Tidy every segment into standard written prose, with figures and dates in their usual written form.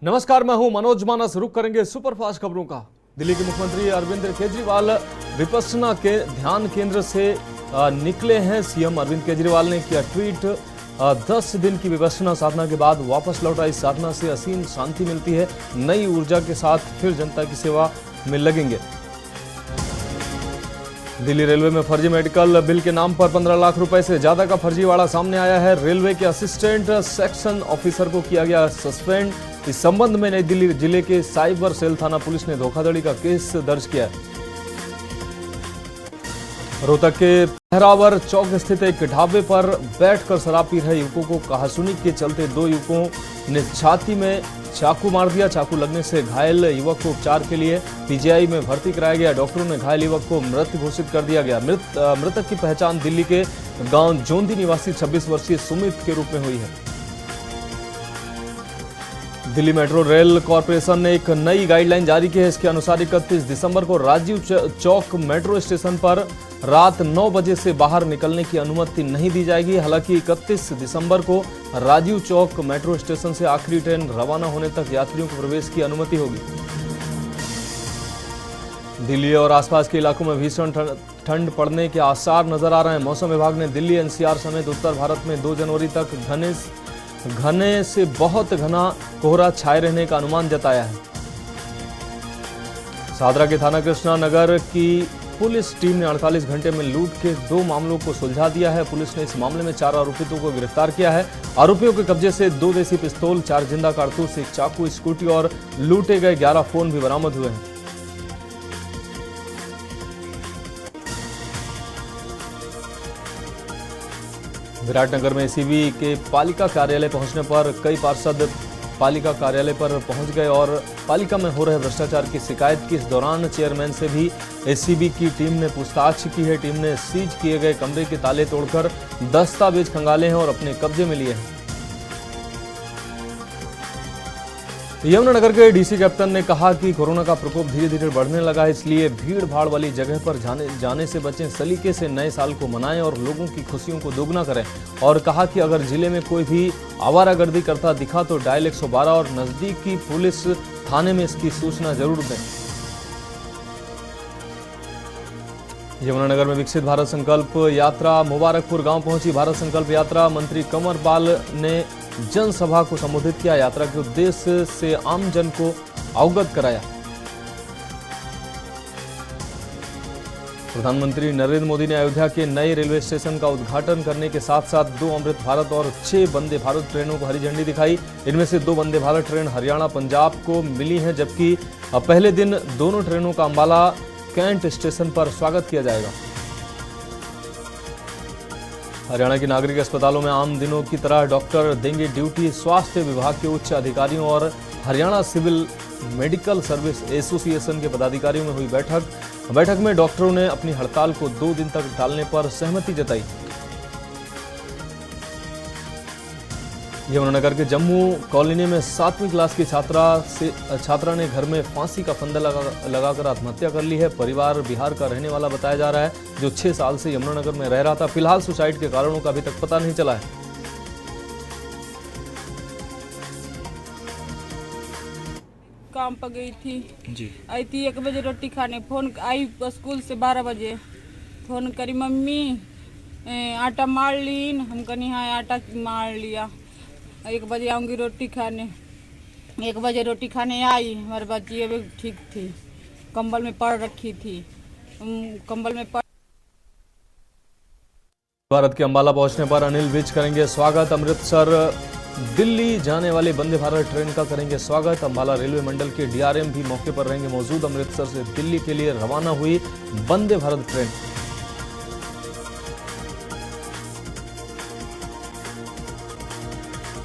नमस्कार, मैं हूं मनोज मानस। रुक करेंगे सुपरफास्ट खबरों का। दिल्ली के मुख्यमंत्री अरविंद केजरीवाल विपश्यना के ध्यान केंद्र से निकले हैं। सीएम अरविंद केजरीवाल ने किया ट्वीट, 10 दिन की विपश्यना साधना के बाद वापस लौटा। इस साधना से असीम शांति मिलती है। नई ऊर्जा के साथ फिर जनता की सेवा में लगेंगे। दिल्ली रेलवे में फर्जी मेडिकल बिल के नाम पर 15 लाख रुपए से ज्यादा का फर्जीवाड़ा सामने आया है। रेलवे के असिस्टेंट सेक्शन ऑफिसर को किया गया सस्पेंड। इस संबंध में नई दिल्ली जिले के साइबर सेल थाना पुलिस ने धोखाधड़ी का केस दर्ज किया है। रोहतक के पहरावर चौक स्थित एक ढाबे पर बैठकर शराब पी रहे युवकों को कहासुनी के चलते 2 युवकों ने छाती में चाकू मार दिया। चाकू लगने से घायल युवक को उपचार के लिए पीजीआई में भर्ती कराया गया। डॉक्टरों ने घायल युवक को मृत घोषित कर दिया गया। मृतक की पहचान दिल्ली के गांव जोंदी निवासी 26 वर्षीय सुमित के रूप में हुई है। दिल्ली मेट्रो रेल कॉरपोरेशन ने एक नई गाइडलाइन जारी की है। इसके अनुसार 31 दिसंबर को राजीव चौक मेट्रो स्टेशन पर रात 9 बजे से बाहर निकलने की अनुमति नहीं दी जाएगी। हालांकि 31 दिसंबर को राजीव चौक मेट्रो स्टेशन से आखिरी ट्रेन रवाना होने तक यात्रियों को प्रवेश की अनुमति होगी। दिल्ली और आसपास के इलाकों में भीषण ठंड पड़ने के आसार नजर आ रहे हैं। मौसम विभाग ने दिल्ली, एनसीआर समेत उत्तर भारत में 2 जनवरी तक घने से बहुत घना कोहरा छाए रहने का अनुमान जताया है। सादरा के थाना कृष्णा नगर की पुलिस टीम ने 48 घंटे में लूट के 2 मामलों को सुलझा दिया है। पुलिस ने इस मामले में 4 आरोपितों को गिरफ्तार किया है। आरोपियों के कब्जे से 2 देसी पिस्तौल, 4 जिंदा कारतूस, 1 चाकू, स्कूटी और लूटे गए 11 फोन भी बरामद हुए हैं। विराटनगर में एसीबी के पालिका कार्यालय पहुंचने पर कई पार्षद पालिका कार्यालय पर पहुंच गए और पालिका में हो रहे भ्रष्टाचार की शिकायत की। इस दौरान चेयरमैन से भी एसीबी की टीम ने पूछताछ की है। टीम ने सीज किए गए कमरे के ताले तोड़कर दस्तावेज खंगाले हैं और अपने कब्जे में लिए हैं। यमुनानगर के डीसी कैप्टन ने कहा कि कोरोना का प्रकोप धीरे धीरे बढ़ने लगा है, इसलिए भीड़ भाड़ वाली जगह पर जाने से बचें। सलीके से नए साल को मनाएं और लोगों की खुशियों को दोगुना करें। और कहा कि अगर जिले में कोई भी आवारागर्दी करता दिखा तो डायल 112 और नजदीकी पुलिस थाने में इसकी सूचना जरूर दें। यमुनानगर में विकसित भारत संकल्प यात्रा मुबारकपुर गांव पहुंची। भारत संकल्प यात्रा मंत्री कंवर पाल ने जनसभा को संबोधित किया। यात्रा के उद्देश्य से आम जन को अवगत कराया। प्रधानमंत्री नरेंद्र मोदी ने अयोध्या के नए रेलवे स्टेशन का उद्घाटन करने के साथ साथ 2 अमृत भारत और 6 वंदे भारत ट्रेनों को हरी झंडी दिखाई। इनमें से 2 वंदे भारत ट्रेन हरियाणा पंजाब को मिली हैं, जबकि पहले दिन दोनों ट्रेनों का अंबाला कैंट स्टेशन पर स्वागत किया जाएगा। हरियाणा के नागरिक अस्पतालों में आम दिनों की तरह डॉक्टर देंगे ड्यूटी। स्वास्थ्य विभाग के उच्च अधिकारियों और Haryana civil medical service association के पदाधिकारियों में हुई बैठक में डॉक्टरों ने अपनी हड़ताल को 2 दिन तक टालने पर सहमति जताई। यमुनानगर के जम्मू कॉलोनी में 7वीं क्लास की छात्रा ने घर में फांसी का फंदा लगाकर आत्महत्या कर ली है। परिवार बिहार का रहने वाला बताया जा रहा है, जो 6 साल से यमुनानगर में रह रहा था। फिलहाल सुसाइड के कारणों का अभी तक पता नहीं चला है। काम पर गई थी जी, आई थी 1 बजे रोटी खाने। फोन आई स्कूल से 12 बजे, फोन करी मम्मी आटा मार ली। हम कहीं हाँ आटा मार लिया। 1 बजे आऊँगी रोटी खाने। 1 बजे रोटी खाने आई। हमारी बच्ची अभी ठीक थी, कंबल में पड़ रखी थी। कंबल में पड़। भारत के अंबाला पहुंचने पर अनिल विज करेंगे स्वागत। अमृतसर दिल्ली जाने वाले वंदे भारत ट्रेन का करेंगे स्वागत। अंबाला रेलवे मंडल के डीआरएम भी मौके पर रहेंगे मौजूद। अमृतसर से दिल्ली के लिए रवाना हुई वंदे भारत ट्रेन।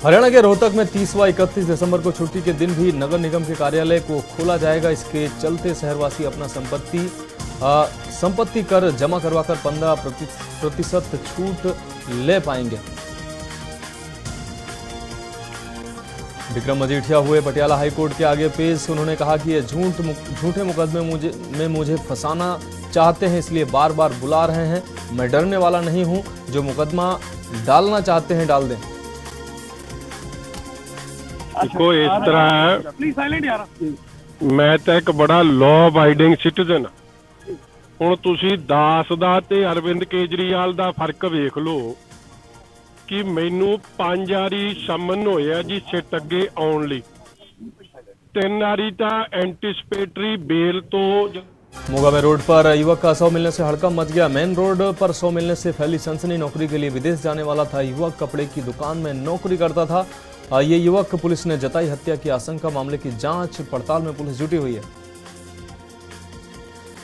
हरियाणा के रोहतक में 30 व 31 दिसंबर को छुट्टी के दिन भी नगर निगम के कार्यालय को खोला जाएगा। इसके चलते शहरवासी अपना संपत्ति कर जमा करवाकर 15% छूट ले पाएंगे। विक्रम मजीठिया हुए पटियाला हाईकोर्ट के आगे पेश। उन्होंने कहा कि ये झूठे मुकदमे में मुझे फंसाना चाहते हैं, इसलिए बार बार बुला रहे हैं। मैं डरने वाला नहीं हूं, जो मुकदमा डालना चाहते हैं डाल दें। देखो इस तरह है, ਮੈਂ ਤਾਂ ਇੱਕ ਬੜਾ ਲਾਅ ਅਬਾਈਡਿੰਗ ਸਿਟੀਜ਼ਨ। ਹੁਣ ਤੁਸੀਂ ਦਾਸ ਦਾ ਤੇ ਅਰਵਿੰਦ ਕੇਜਰੀਵਾਲ ਦਾ ਫਰਕ ਵੇਖ ਲਓ ਕਿ ਮੈਨੂੰ 5 ਵਾਰੀ ਸਮਨ ਹੋਇਆ ਜੀ ਸਿੱਟ ਅੱਗੇ ਆਉਣ ਲਈ, 3 ਵਾਰੀ ਤਾਂ ਐਂਟੀਸਪੇਟਰੀ ਬੇਲ ਤੋਂ। मोगा में रोड पर युवक का शव मिलने से हड़कंप मच गया। मेन रोड पर शव मिलने से फैली सनसनी। नौकरी के लिए विदेश जाने वाला था युवक, कपड़े की दुकान में नौकरी करता था। ये युवक पुलिस ने जताई हत्या की आशंका। मामले की जांच पड़ताल में पुलिस जुटी हुई है।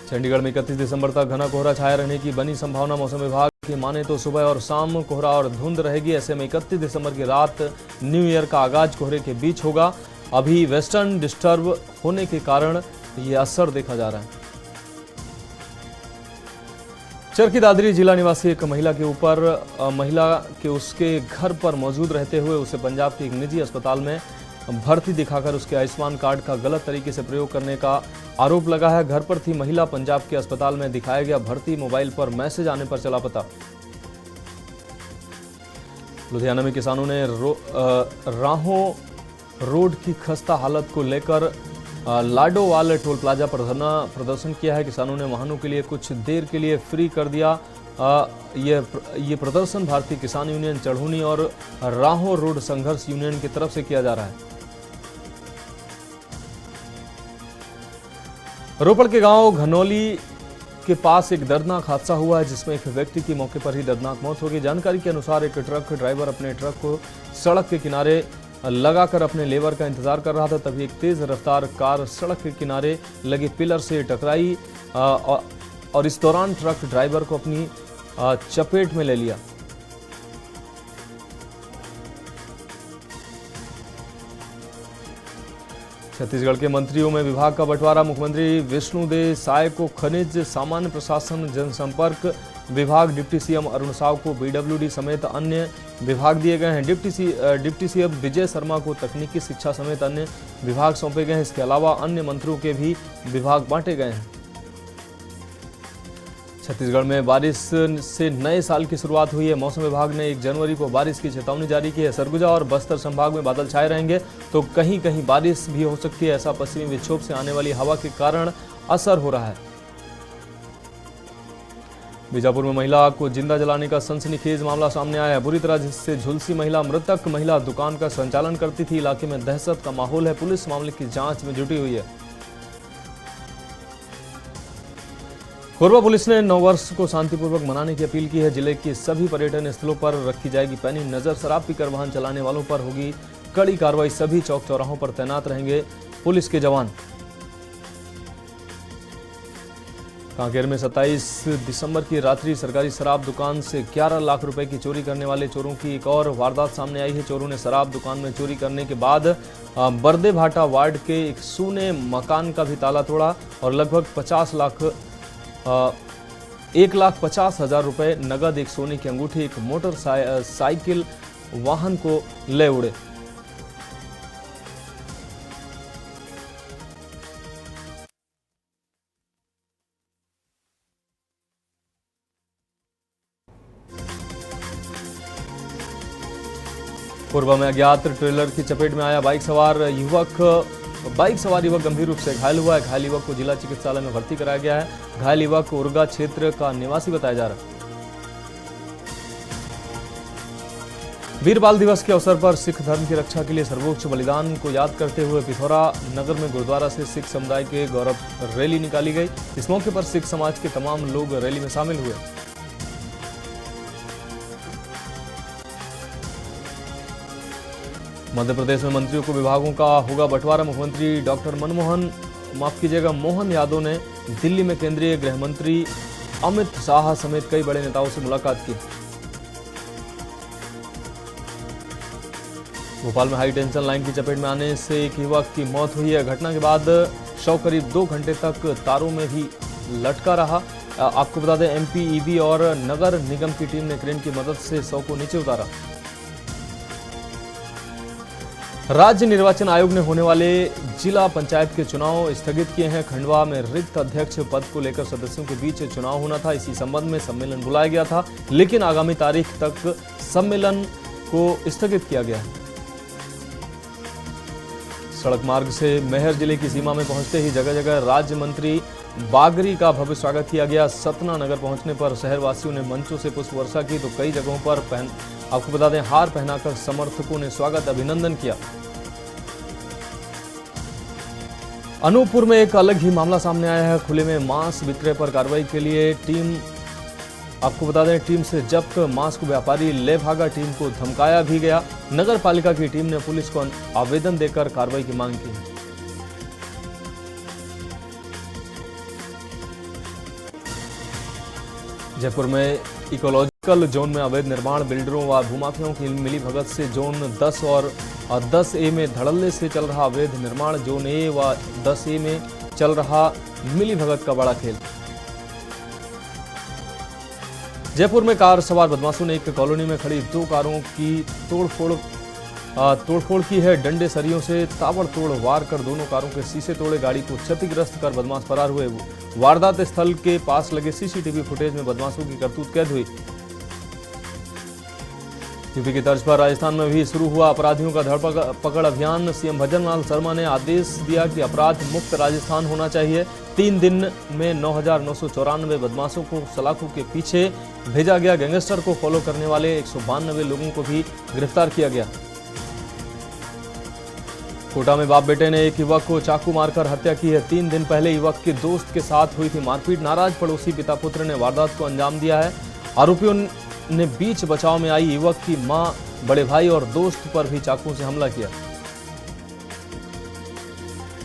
चंडीगढ़ में 31 दिसंबर तक घना कोहरा छाया रहने की बनी संभावना। मौसम विभाग की माने तो सुबह और शाम कोहरा और धुंध रहेगी। ऐसे में 31 दिसंबर की रात न्यू ईयर का आगाज कोहरे के बीच होगा। अभी वेस्टर्न डिस्टर्ब होने के कारण ये असर देखा जा रहा है। चरखी दादरी जिला निवासी एक महिला के उसके घर पर मौजूद रहते हुए उसे पंजाब के एक निजी अस्पताल में भर्ती दिखाकर उसके आयुष्मान कार्ड का गलत तरीके से प्रयोग करने का आरोप लगा है। घर पर थी महिला, पंजाब के अस्पताल में दिखाया गया भर्ती, मोबाइल पर मैसेज आने पर चला पता। लुधियाना में किसानों ने राहों रोड की खस्ता हालत को लेकर लाडोवाल टोल प्लाजा पर धरना प्रदर्शन किया है। किसानों ने वाहनों के लिए कुछ देर के लिए फ्री कर दिया। ये प्रदर्शन भारतीय किसान यूनियन चढ़ूनी और राहों रोड संघर्ष यूनियन की तरफ से किया जा रहा है। रोपड़ के गांव घनौली के पास एक दर्दनाक हादसा हुआ है, जिसमें एक व्यक्ति की मौके पर ही दर्दनाक मौत हो गई। जानकारी के अनुसार एक ट्रक ड्राइवर अपने ट्रक को सड़क के किनारे लगाकर अपने लेबर का इंतजार कर रहा था, तभी एक तेज रफ्तार कार सड़क के किनारे लगे पिलर से टकराई और इस दौरान ट्रक ड्राइवर को अपनी चपेट में ले लिया। छत्तीसगढ़ के मंत्रियों में विभाग का बंटवारा। मुख्यमंत्री विष्णुदेव साय को खनिज सामान्य प्रशासन जनसंपर्क विभाग, डिप्टी सीएम अरुण साव को बीडब्ल्यूडी समेत अन्य विभाग दिए गए हैं। डिप्टी सीएम विजय शर्मा को तकनीकी शिक्षा समेत अन्य विभाग सौंपे गए हैं। इसके अलावा अन्य मंत्रियों के भी विभाग बांटे गए हैं। छत्तीसगढ़ में बारिश से नए साल की शुरुआत हुई है। मौसम विभाग ने 1 जनवरी को बारिश की चेतावनी जारी की है। सरगुजा और बस्तर संभाग में बादल छाए रहेंगे तो कहीं कहीं बारिश भी हो सकती है। ऐसा पश्चिमी विक्षोभ से आने वाली हवा के कारण असर हो रहा है। बीजापुर में महिला को जिंदा जलाने का सनसनीखेज मामला सामने आया है। बुरी तरह से झुलसी महिला। मृतक महिला दुकान का संचालन करती थी। इलाके में दहशत का माहौल है। पुलिस मामले की जांच में जुटी हुई है। कोरबा पुलिस ने नववर्ष को शांतिपूर्वक मनाने की अपील की है। जिले के सभी पर्यटन स्थलों पर रखी जाएगी पैनी नजर। शराब पीकर वाहन चलाने वालों पर होगी कड़ी कार्रवाई। सभी चौक चौराहों पर तैनात रहेंगे पुलिस के जवान। कांकेर में 27 दिसंबर की रात्रि सरकारी शराब दुकान से 11 लाख रुपए की चोरी करने वाले चोरों की एक और वारदात सामने आई है। चोरों ने शराब दुकान में चोरी करने के बाद बर्दे भाटा वार्ड के एक सूने मकान का भी ताला तोड़ा और लगभग 1,50,000 रुपए नगद, एक सोने की अंगूठी, एक मोटरसाइकिल वाहन को ले उड़े। कोरबा में अज्ञात ट्रेलर की चपेट में आया बाइक सवार युवक गंभीर रूप से घायल हुआ है। घायल युवक को जिला चिकित्सालय में भर्ती कराया गया है। घायल युवक उर्गा क्षेत्र का निवासी बताया जा रहा है। वीर बाल दिवस के अवसर पर सिख धर्म की रक्षा के लिए सर्वोच्च बलिदान को याद करते हुए पिथौरा नगर में गुरुद्वारा से सिख समुदाय के गौरव रैली निकाली गई। इस मौके पर सिख समाज के तमाम लोग रैली में शामिल हुए। मध्य प्रदेश में मंत्रियों को विभागों का होगा बंटवारा। मुख्यमंत्री डॉक्टर मोहन यादव ने दिल्ली में केंद्रीय गृह मंत्री अमित शाह समेत कई बड़े नेताओं से मुलाकात की। भोपाल में हाई टेंशन लाइन की चपेट में आने से एक युवक की मौत हुई है। घटना के बाद शव करीब 2 घंटे तक तारों में ही लटका रहा। आपको बता दें, एमपी, ईबी और नगर निगम की टीम ने क्रेन की मदद से शव को नीचे उतारा। राज्य निर्वाचन आयोग ने होने वाले जिला पंचायत के चुनाव स्थगित किए हैं। खंडवा में रिक्त अध्यक्ष पद को लेकर सदस्यों के बीच चुनाव होना था। इसी संबंध में सम्मेलन बुलाया गया था, लेकिन आगामी तारीख तक सम्मेलन को स्थगित किया गया है। सड़क मार्ग से मेहर जिले की सीमा में पहुंचते ही जगह जगह राज्य मंत्री बागरी का भव्य स्वागत किया गया। सतना नगर पहुंचने पर शहरवासियों ने मंचों से पुष्प वर्षा की तो कई जगहों पर आपको बता दें हार पहनाकर समर्थकों ने स्वागत अभिनंदन किया। अनूपपुर में एक अलग ही मामला सामने आया है। खुले में मांस विक्रय पर कार्रवाई के लिए टीम आपको बता दें टीम से जब्त मांस को व्यापारी ले भागा। टीम को धमकाया भी गया। नगर पालिका की टीम ने पुलिस को आवेदन देकर कार्रवाई की मांग की। जयपुर में इकोलॉजिकल जोन में अवैध निर्माण बिल्डरों व भूमाफियाओं की मिली भगत से जोन 10 और 10A में धड़ल्ले से चल रहा अवैध निर्माण। जोन ए व 10A में चल रहा मिली भगत का बड़ा खेल। जयपुर में कार सवार बदमाशों ने एक कॉलोनी में खड़ी 2 कारों की तोड़फोड़ की है। डंडे सरियों से ताबड़तोड़ वार कर दोनों कारों के शीशे तोड़े। गाड़ी को क्षतिग्रस्त कर बदमाश फरार हुए। वारदात स्थल के पास लगे सीसीटीवी फुटेज में बदमाशों की करतूत कैद हुई। यूपी की तर्ज पर राजस्थान में भी शुरू हुआ अपराधियों का धरपकड़ अभियान। सीएम भजनलाल शर्मा ने आदेश दिया कि अपराध मुक्त राजस्थान होना चाहिए। 3 दिन में 9,994 बदमाशों को सलाखों के पीछे भेजा गया। गैंगस्टर को फॉलो करने वाले 192 लोगों को भी गिरफ्तार किया गया। कोटा में बाप बेटे ने एक युवक को चाकू मारकर हत्या की है। 3 दिन पहले युवक के दोस्त के साथ हुई थी मारपीट। नाराज पड़ोसी पिता पुत्र ने वारदात को अंजाम दिया है। आरोपियों ने बीच बचाव में आई युवक की मां, बड़े भाई और दोस्त पर भी चाकू से हमला किया।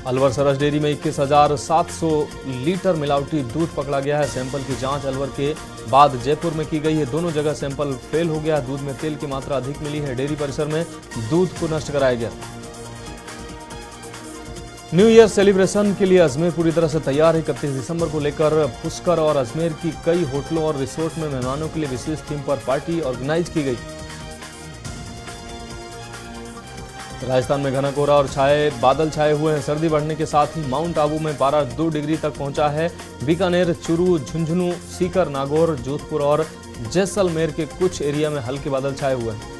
अलवर सरस डेयरी में 21,700 लीटर मिलावटी दूध पकड़ा गया है। सैंपल की जांच अलवर के बाद जयपुर में की गई है। दोनों जगह सैंपल फेल हो गया। दूध में तेल की मात्रा अधिक मिली है। डेयरी परिसर में दूध को नष्ट कराया गया। न्यू ईयर सेलिब्रेशन के लिए अजमेर पूरी तरह से तैयार है। 31 दिसंबर को लेकर पुष्कर और अजमेर की कई होटलों और रिसोर्ट में मेहमानों के लिए विशेष थीम पर पार्टी ऑर्गेनाइज की गई। राजस्थान में घना कोहरा और बादल छाए हुए हैं। सर्दी बढ़ने के साथ ही माउंट आबू में पारा 2 डिग्री तक पहुंचा है। बीकानेर, चूरू, झुंझुनू, सीकर, नागौर, जोधपुर और जैसलमेर के कुछ एरिया में हल्के बादल छाए हुए हैं।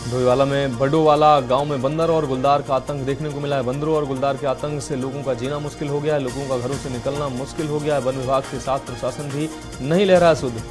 डोईवाला में बडोवाला गांव में बंदर और गुलदार का आतंक देखने को मिला है। बंदरों और गुलदार के आतंक से लोगों का जीना मुश्किल हो गया है। लोगों का घरों से निकलना मुश्किल हो गया है। वन विभाग के साथ प्रशासन भी नहीं ले रहा है सुध।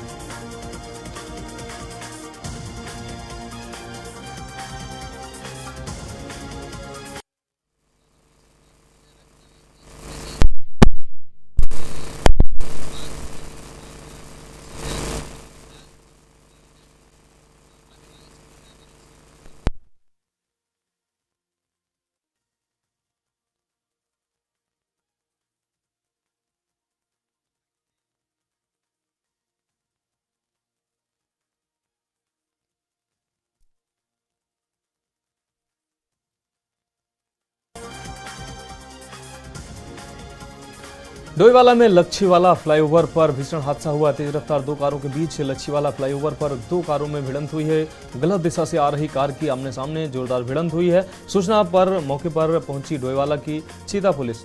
डोईवाला में लच्छीवाला फ्लाईओवर पर भीषण हादसा हुआ। तेज रफ्तार 2 कारों के बीच लच्छीवाला फ्लाईओवर पर 2 कारों में भिड़ंत हुई है। गलत दिशा से आ रही कार की आमने सामने जोरदार भिड़ंत हुई है। सूचना पर मौके पर पहुंची डोईवाला की चीता पुलिस।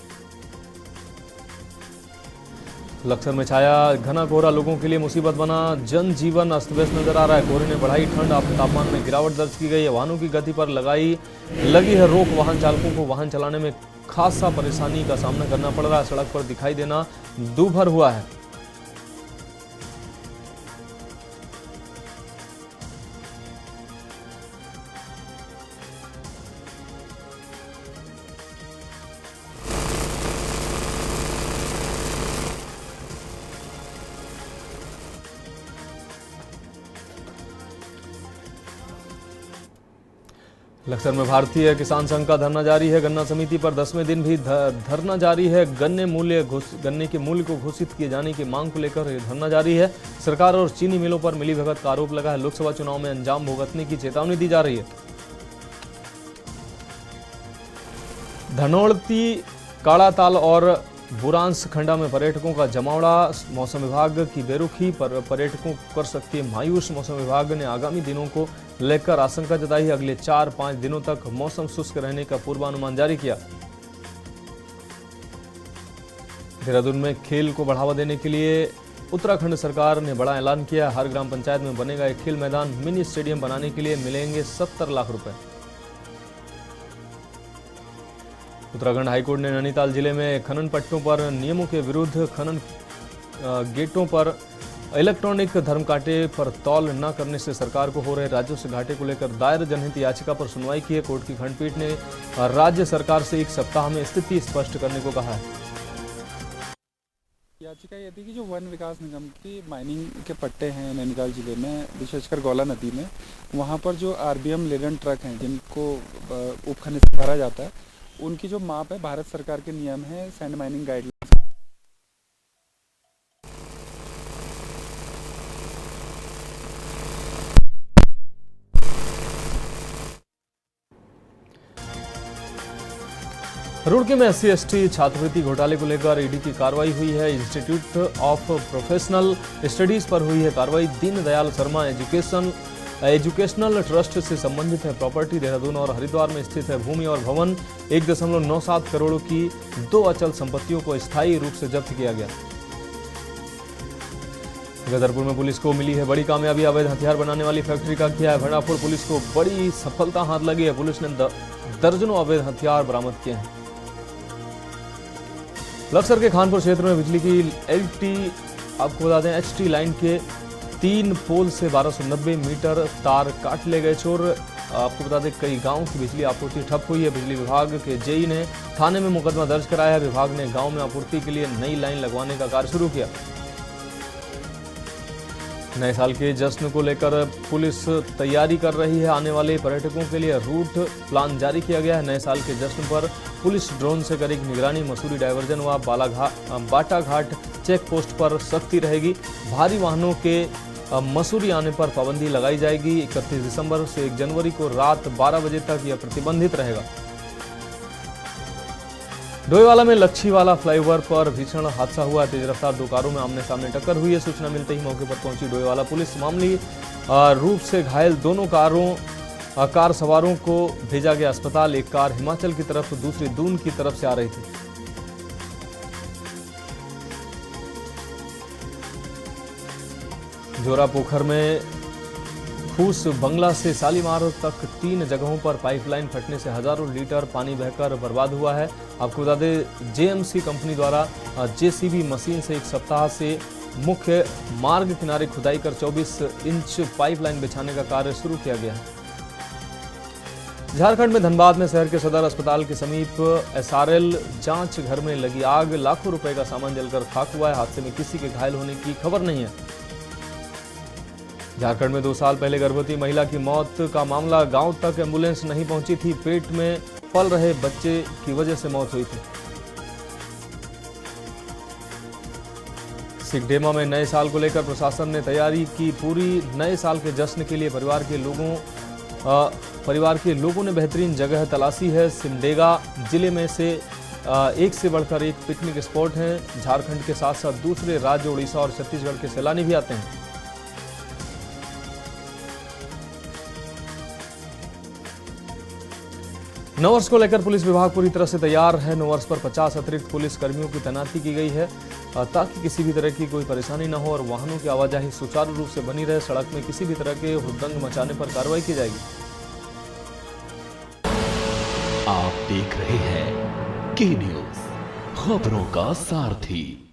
लक्सर में छाया घना कोहरा लोगों के लिए मुसीबत बना। जनजीवन अस्त व्यस्त नजर आ रहा है। कोहरे ने बढ़ाई ठंड। तापमान में गिरावट दर्ज की गई है। वाहनों की गति पर लगी है रोक। वाहन चालकों को वाहन चलाने में खासा परेशानी का सामना करना पड़ रहा है। सड़क पर दिखाई देना दूभर हुआ है। लक्सर में भारतीय किसान संघ का धरना जारी है। गन्ना समिति पर 10वें दिन भी धरना जारी है। गन्ने के मूल्य को घोषित किए जाने की मांग को लेकर धरना जारी है। सरकार और चीनी मिलों पर मिलीभगत का आरोप लगा है। लोकसभा चुनाव में अंजाम भुगतने की चेतावनी दी जा रही है। धनोल्ती, काड़ाताल और बुरांस खंडा में पर्यटकों का जमावड़ा। मौसम विभाग की बेरुखी पर पर्यटकों को कर सकती है मायूस। मौसम विभाग ने आगामी दिनों को लेकर आशंका जताई है। अगले 4-5 दिनों तक मौसम शुष्क रहने का पूर्वानुमान जारी किया। देहरादून में खेल को बढ़ावा देने के लिए उत्तराखंड सरकार ने बड़ा ऐलान किया। हर ग्राम पंचायत में बनेगा एक खेल मैदान। मिनी स्टेडियम बनाने के लिए मिलेंगे 70 लाख रुपए। उत्तराखंड हाईकोर्ट ने नैनीताल जिले में खनन पट्टों पर नियमों के विरुद्ध खनन गेटों पर इलेक्ट्रॉनिक धर्मकांटे पर तौल न करने से सरकार को हो रहे राजस्व घाटे को लेकर दायर जनहित याचिका पर सुनवाई की है। कोर्ट की खंडपीठ ने राज्य सरकार से 1 सप्ताह में स्थिति स्पष्ट करने को कहा है। याचिका ये थी कि जो वन विकास निगम की माइनिंग के पट्टे हैं नैनीताल जिले में, विशेषकर गौला नदी में, वहाँ पर जो आरबीएम लेलन ट्रक हैं जिनको उपखनिज से भरा जाता है, उनकी जो माप है भारत सरकार के नियम है सैंड माइनिंग गाइडलाइंस। रुड़की में SC/ST छात्रवृत्ति घोटाले को लेकर ईडी की कार्रवाई हुई है। इंस्टीट्यूट ऑफ प्रोफेशनल स्टडीज पर हुई है कार्रवाई। दीनदयाल शर्मा एजुकेशनल ट्रस्ट से संबंधित है प्रॉपर्टी देहरादून और हरिद्वार में स्थित है भूमि और भवन। 1.97 करोड़ की 2 अचल संपत्तियों को स्थायी रूप से जब्त किया गया। गदरपुर में पुलिस को मिली है बड़ी कामयाबी। अवैध हथियार बनाने वाली फैक्ट्री का किया है भंडाफोड़। पुलिस को बड़ी सफलता हाथ लगी है। पुलिस ने दर्जनों अवैध हथियार बरामद किए हैं। लक्सर के खानपुर क्षेत्र में बिजली की आपको बता दें HT लाइन के 3 पोल से 1290 मीटर तार काट ले गए चोर। आपको बता दें कई गांवों की बिजली आपूर्ति ठप हुई है। बिजली विभाग के जेई ने थाने में मुकदमा दर्ज कराया है। विभाग ने गांव में आपूर्ति के लिए नई लाइन लगवाने का कार्य शुरू किया। नए साल के जश्न को लेकर पुलिस तैयारी कर रही है। आने वाले पर्यटकों के लिए रूट प्लान जारी किया गया है। नए साल के जश्न पर पुलिस ड्रोन से करेगी निगरानी। मसूरी डायवर्जन व बाटाघाट चेक पोस्ट पर सख्ती रहेगी। भारी वाहनों के मसूरी आने पर पाबंदी लगाई जाएगी। 31 दिसंबर से 1 जनवरी को रात 12 बजे तक यह प्रतिबंधित रहेगा। डोईवाला में लच्छीवाला फ्लाईओवर पर भीषण हादसा हुआ। तेज रफ्तार 2 कारों में आमने सामने टक्कर हुई है। सूचना मिलते ही मौके पर पहुंची डोईवाला पुलिस। मामूली रूप से घायल दोनों कार सवारों को भेजा गया अस्पताल। एक कार हिमाचल की तरफ, दूसरी दून की तरफ से आ रही थी। जोरापोखर में फूस बंगला से शालीमार तक 3 जगहों पर पाइपलाइन फटने से हजारों लीटर पानी बहकर बर्बाद हुआ है। आपको बता दें JMC कंपनी द्वारा JCB मशीन से 1 सप्ताह से मुख्य मार्ग किनारे खुदाई कर 24 इंच पाइपलाइन बिछाने का कार्य शुरू किया गया है। झारखंड में धनबाद में शहर के सदर अस्पताल के समीप SRL जांच घर में लगी आग। लाखों रुपए का सामान जलकर खाक हुआ है। हादसे में किसी के घायल होने की खबर नहीं है। झारखंड में 2 साल पहले गर्भवती महिला की मौत का मामला गांव तक एम्बुलेंस नहीं पहुंची थी। पेट में पल रहे बच्चे की वजह से मौत हुई थी। सिकडेमा में नए साल को लेकर प्रशासन ने तैयारी की पूरी। नए साल के जश्न के लिए परिवार के लोगों ने बेहतरीन जगह तलाशी है। सिमडेगा जिले में से एक से बढ़कर एक पिकनिक स्पॉट हैं। झारखंड के साथ साथ दूसरे राज्य उड़ीसा और छत्तीसगढ़ के सैलानी भी आते हैं। नववर्ष को लेकर पुलिस विभाग पूरी तरह से तैयार है। नववर्ष पर 50 अतिरिक्त पुलिस कर्मियों की तैनाती की गई है ताकि किसी भी तरह की कोई परेशानी न हो और वाहनों की आवाजाही सुचारू रूप से बनी रहे। सड़क में किसी भी तरह के हुड़दंग मचाने पर कार्रवाई की जाएगी। आप देख रहे हैं के न्यूज़, खबरों का सारथी।